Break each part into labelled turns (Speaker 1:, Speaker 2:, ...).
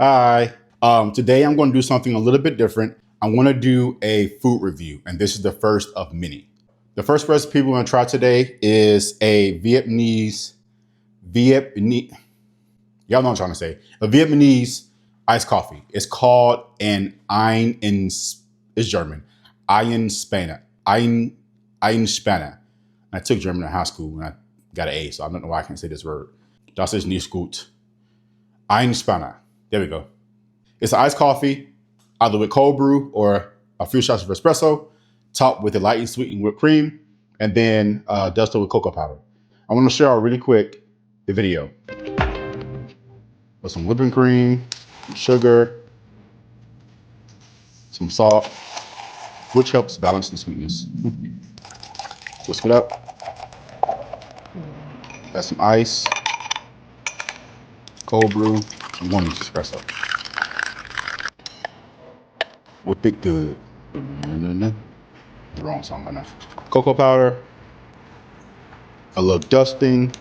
Speaker 1: Hi. Today I'm going to do something a little bit different. I'm going to do a food review, and this is the first of many. The first recipe we're going to try today is a Vietnamese, y'all know what I'm trying to say, a Vietnamese iced coffee. It's called an it's German, Einspänner, Einspänner. I took German in high school and I got an A, so I don't know why I can't say this word. Das ist nicht gut. Einspänner. There we go. It's an iced coffee, either with cold brew or a few shots of espresso, topped with a lightly sweetened whipped cream, and then dusted with cocoa powder. I want to share out really quick the video. With some whipping cream, some sugar, some salt, which helps balance the sweetness. Whisk it up. Add some ice, cold brew, and one espresso. Whip it good. The wrong song enough. Cocoa powder, a little dusting.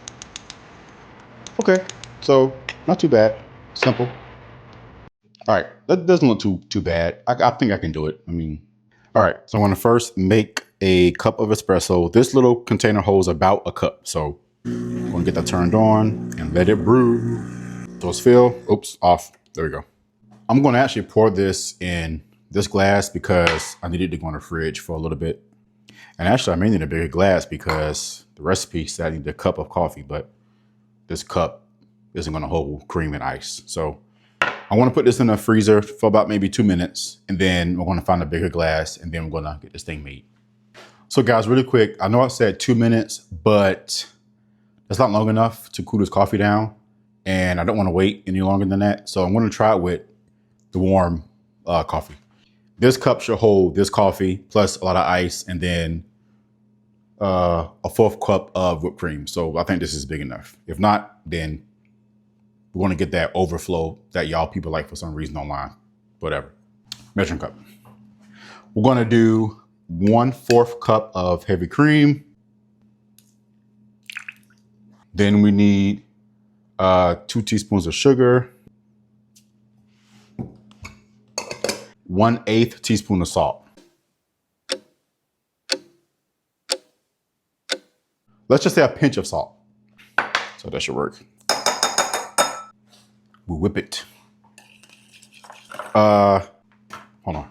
Speaker 1: Okay, so not too bad. Simple. All right, that doesn't look too bad. I think I can do it. All right, so I'm gonna first make a cup of espresso. This little container holds about a cup. So I'm gonna get that turned on and let it brew. So it's filled, oops, off, there we go. I'm gonna actually pour this in this glass because I need it to go in the fridge for a little bit. And actually I may need a bigger glass because the recipe said I need a cup of coffee, but this cup isn't gonna hold cream and ice. So I wanna put this in the freezer for about maybe 2 minutes, and then we're gonna find a bigger glass, and then we're gonna get this thing made. So guys, really quick, I know I said 2 minutes, but that's not long enough to cool this coffee down. And I don't wanna wait any longer than that. So I'm gonna try it with the warm coffee. This cup should hold this coffee plus a lot of ice, and then a 1/4 cup of whipped cream. So I think this is big enough. If not, then we want to get that overflow that y'all people like for some reason online. Whatever. Measuring cup. We're going to do 1/4 cup of heavy cream. Then we need 2 teaspoons of sugar. 1/8 teaspoon of salt. Let's just say a pinch of salt. So that should work. We whip it. Hold on.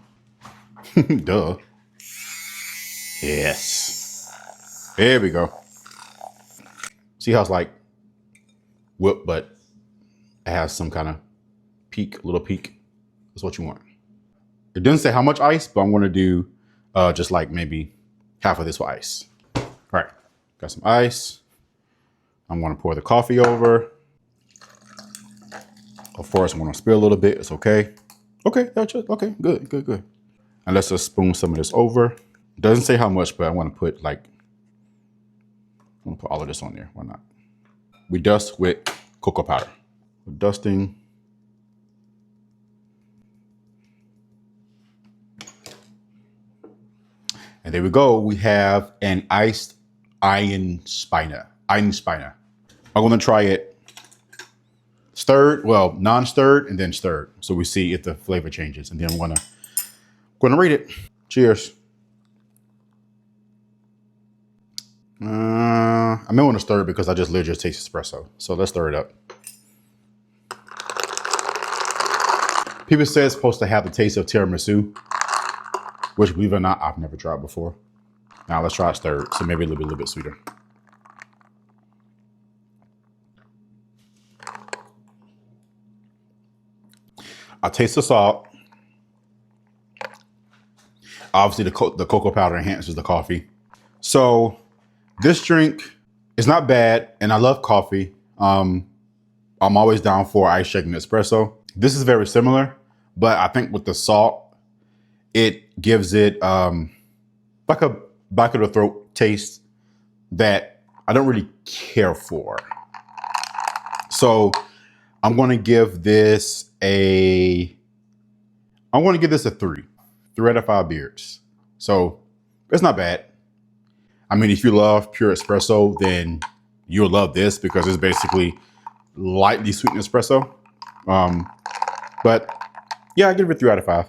Speaker 1: Duh. Yes. There we go. See how it's like whipped, but it has some kind of peak, little peak. That's what you want. It doesn't say how much ice, but I'm gonna do just like maybe half of this with ice. All right, got some ice. I'm gonna pour the coffee over. Of course, I'm gonna spill a little bit, it's okay. Okay, that's just, okay, good. And let's just spoon some of this over. It doesn't say how much, but I wanna put I'm gonna put all of this on there, why not? We dust with cocoa powder. We're dusting. And there we go. We have an iced Einspänner. I'm going to try it stirred, well, non-stirred, and then stirred. So we see if the flavor changes. And then I'm going to rate it. Cheers. I may want to stir it because I just literally just taste espresso. So let's stir it up. People say it's supposed to have the taste of tiramisu, which, believe it or not, I've never tried before. Now let's try it stirred, so maybe a little bit sweeter. I taste the salt. Obviously, the cocoa powder enhances the coffee. So this drink is not bad, and I love coffee. I'm always down for ice shaken espresso. This is very similar, but I think with the salt, it gives it like a back of the throat taste that I don't really care for. So I'm going to give this a 3 out of 5 beards. So it's not bad. I mean, if you love pure espresso, then you'll love this because it's basically lightly sweetened espresso. But But yeah, I give it a 3 out of 5.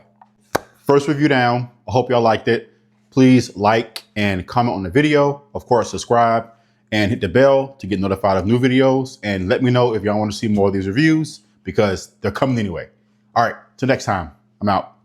Speaker 1: First review down. I hope y'all liked it. Please like and comment on the video. Of course, subscribe and hit the bell to get notified of new videos. And let me know if y'all want to see more of these reviews because they're coming anyway. All right, till next time, I'm out.